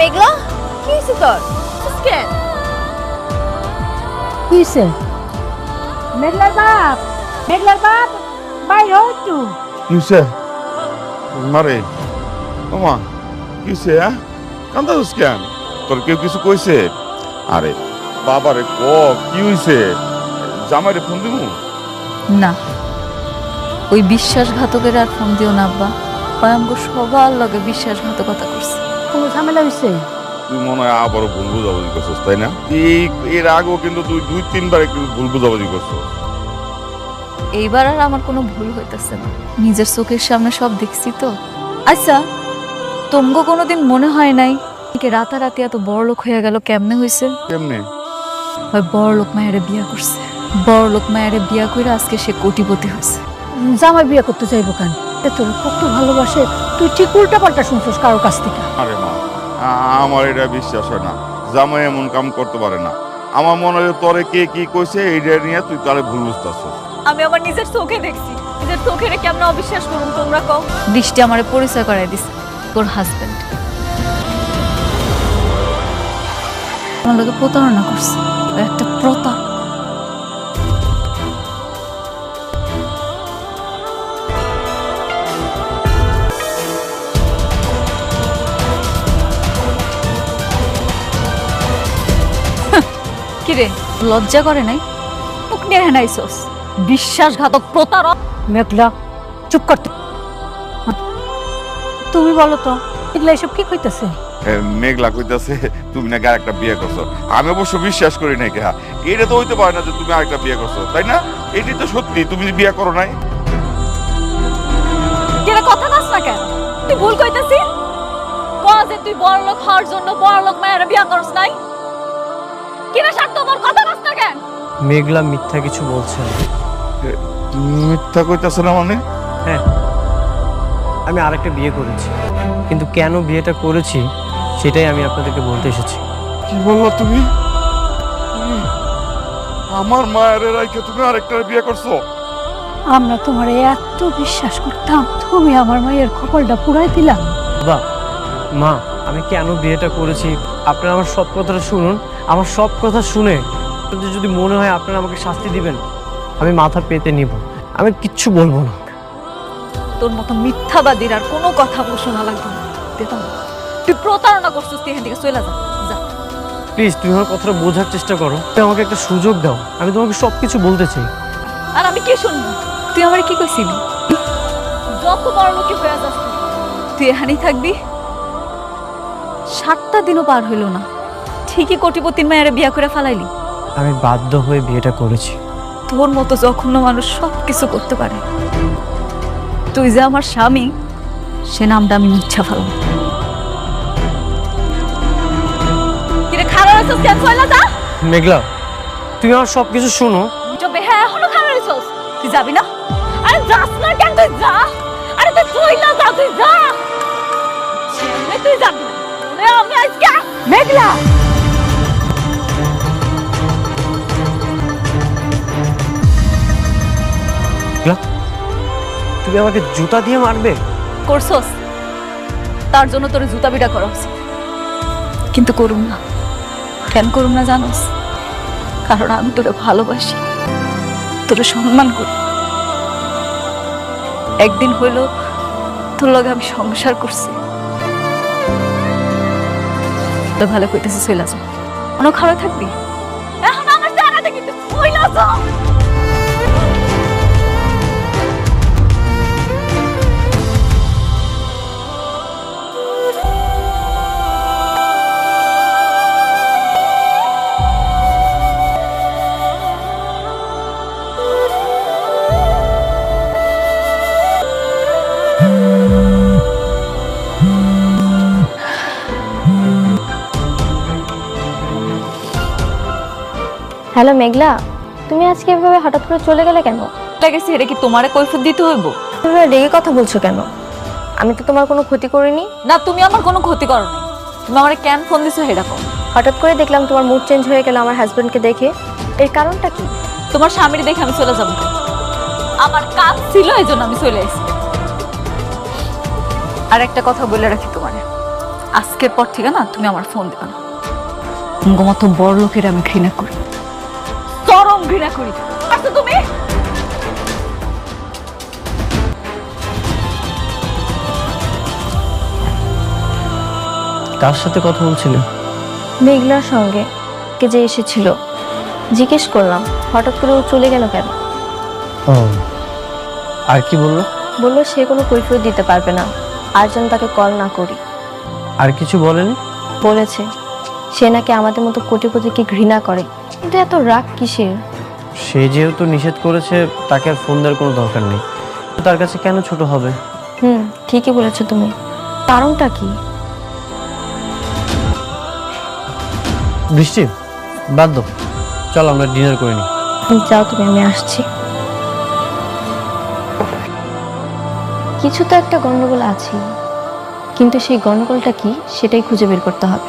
মেঘলা কি হয়েছে তোর কেন কি হয়েছে? মেঘলার বাপ, মেঘলার বাপ বাইর হ একটু। কিসে মারে ওমা কিসে কান্দাস কেন? তোর কেউ কিছু কইছে? আরে বাবারে ক কি হইছে? জামাইরে ফোন দিমু? না ওই বিশ্বাসঘাতকের আর ফোন দিও না আব্বা। আমগো সবার লগে বিশ্বাসঘাতকতা করছে। কোনো ঝামেলা হয়েছে? তুই মনে হয় আবারও ভুল বুঝাবুঝি করছিস তাই না? এর আগেও কিন্তু তুই দুই তিনবার একটু ভুল বুঝাবুঝি করছিস। এইবার আর আমার কোনো ভুল হইতেছে না, নিজের চোখের সামনে সব দেখছি তো। আচ্ছা তোমগো কোনোদিন মনে হয় নাই রাতারাতি এত বড় লোক হয়ে গেল কেমনে হয়েছে? কেমনে? ওই বড় লোক মায়েরে বিয়া করছে, বড় লোক মায়েরে বিয়া করে আজকে সে কোটিপতি হয়েছে। জামাই বিয়ে করতে চাইবো কেন? তোর কত ভালোবাসে, তুই ঠিক উল্টা পাল্টা শুনছিস কারোর কাছ থেকে। আরে মা আমার এটা বিশ্বাস হয় না, জামাই এমন কাম করতে পারে না। আমার মনে হয় তোরে কে কি কইছে এইটা নিয়ে তুই তারে ভুল বুঝতেছিস। আমি আমার নিজের চোখে দেখছি, নিজের চোখে কেমন অবিশ্বাস করুন তোমরা কও। বৃষ্টি আমারে পরিচয় করাই দিছে তোর হাজবেন্ড। আমার লোকে প্রতারণা করছে, ও একটা প্রতারক। কিরে লজ্জা করে নাই? মুখ নিয়ে হেনাইছস, বিশ্বাসঘাতক প্রতারক। মেঘলা চুপ করতে। তুমি বলো তো এগুলা এসব কি কইতেছে? মেঘলা কইতাছে তুমি নাকি আরেকটা বিয়ে করছো। আমি অবশ্য বিশ্বাস করি নাই। কেহা এটা তো হইতে পারে না যে তুমি আরেকটা বিয়ে করছো, তাই না? এটি তো সত্যি, তুমি বিয়ে করো নাই। কিরে কথা কাজ না কেন? তুই ভুল কইতাছিস। কও যে তুই বড়লোক হওয়ার জন্য বড়লোক মায়ের বিয়া করছ নাই। কিরে স্বার্থপর কথা কাজ না কেন? মেঘলা মিথ্যা কিছু বলছে না। মিথ্যা কইতাছে না মানে? হ্যাঁ, আমি আরেকটা বিয়ে করেছি, কিন্তু কেন বিয়েটা করেছি সেটাই আমি আপনাদেরকে বলতে এসেছি। কি বললা তুমি? আমার মায়ের রাইকে তুমি আরেকটা বিয়ে করছো? আমরা তোমার এত বিশ্বাস করতাম, তুমি আমার মায়ের কপালটা পুরাই দিলা। বাবা মা, আমি কেন বিয়েটা করেছি আপনারা আমার সব কথাটা শুনুন। আমার সব কথা শুনে যদি মনে হয় আপনারা আমাকে শাস্তি দিবেন, আমি মাথা পেতে নিব, আমি কিচ্ছু বলবো না। তোর মতো মিথ্যাবাদীর আর কোনো কথা শোনা লাগবে না। দিতাম না। তুই প্রতারণা করছিস, তুই এখান থেকে চলে যা। যা প্লিজ তুমি আমার কথাটা বোঝার চেষ্টা করো, তুমি আমাকে একটা সুযোগ দাও, আমি তোমাকে সব কিছু বলতে চাই। আর আমি কি শুনবো? তুই আমার কি কইছিলি? যত বড় লোকই হয়ে যাস তুই এখানেই থাকবি। 7টা দিনও পার হইল না, ঠিকই কোটিপতির মায়ের বিয়া করে ফেলাইলি। আমি বাধ্য হয়ে বিয়েটা করেছি। তোর মতো জঘন্য মানুষ সব কিছু করতে পারে। তুই যে আমার স্বামী সে নামটা আমি মিথ্যা ফেলব। কিরে খারাপ হইছস কেন? চলে যা। মেঘলা তুমি আমার সব কিছু শোনো। চবে হ্যাঁ এখনো খারাপ হইছস? তুই যাবি না? আরে যাস না কেন? তুই যা। আরে তুই চইলা যা, তুই যা। ছেলে তুই যাবি না। ওরে আমি আজকে মেঘলা মেঘলা, তুমি আমাকে জুতা দিয়ে মারবে? করছস, তার জন্য তোর জুতা বিটা করা উচিত, কিন্তু করুম না। কেন করুম না জানোস? কারণ আমি তোরে ভালোবাসি, তোরে সম্মান করি। একদিন হইল তোর লগে আমি সংসার করছি। তো ভালো কইতেছি চইলা যা। অনেক খারাপ থাকবি এখন আমার জানাতে, কিন্তু চইলা যা। হ্যালো মেঘলা, তুমি আজকে এভাবে হঠাৎ করে চলে গেলে কেন? গেছি এটা কি তোমারে কৈফিয়ত দিতে হইব? তুমি রেগে কথা বলছো কেন? আমি তো তোমার কোনো ক্ষতি করিনি। না তুমি আমার কোনো ক্ষতি করো নাই। তুমি আমারে কেন ফোন দিছো সেটা কও। হঠাৎ করে দেখলাম তোমার মুড চেঞ্জ হয়ে গেল আমার হাজবেন্ডকে দেখে, এর কারণটা কি? তোমার স্বামীর দেখে আমি চলে যাবো কেন? আমার কাজ ছিল এই জন্য আমি চলে এসেছি। আর একটা কথা বলে রাখি তোমারে, আজকের পর থেকে না তুমি আমার ফোন দিবে না। মতো বড় লোকের আমি ঘৃণা করি, চরম ঘৃণা করি। আচ্ছা তুমি কার সাথে কথা বলছিলে? মেঘলার সঙ্গে কে যে এসেছিল, জিজ্ঞেস করলাম হঠাৎ করে ও চলে গেল কেন। ও, আর কি বললো? বললো সে কোনো কৈফিয়ত দিতে পারবে না, আর যেন তাকে কল না করি। আর কিছু বলেনি? বলেছে সে নাকি আমাদের মতো কোটিপতিকে ঘৃণা করে, কিন্তু এত রাগ কিসের? সে যেহেতু নিষেধ করেছে, তাকে আর ফোন দেওয়ার কোনো দরকার নেই। তার কাছে কেন ছোট হবে? ঠিকই বলেছো তুমি। কারণটা কি? বৃষ্টি, বাদ দাও, চল আমরা ডিনার করে নিই। যাও তুমি, আমি আসছি। কিছু তো একটা গন্ডগোল আছে, কিন্তু সেই গন্ডগোলটা কি সেটাই খুঁজে বের করতে হবে।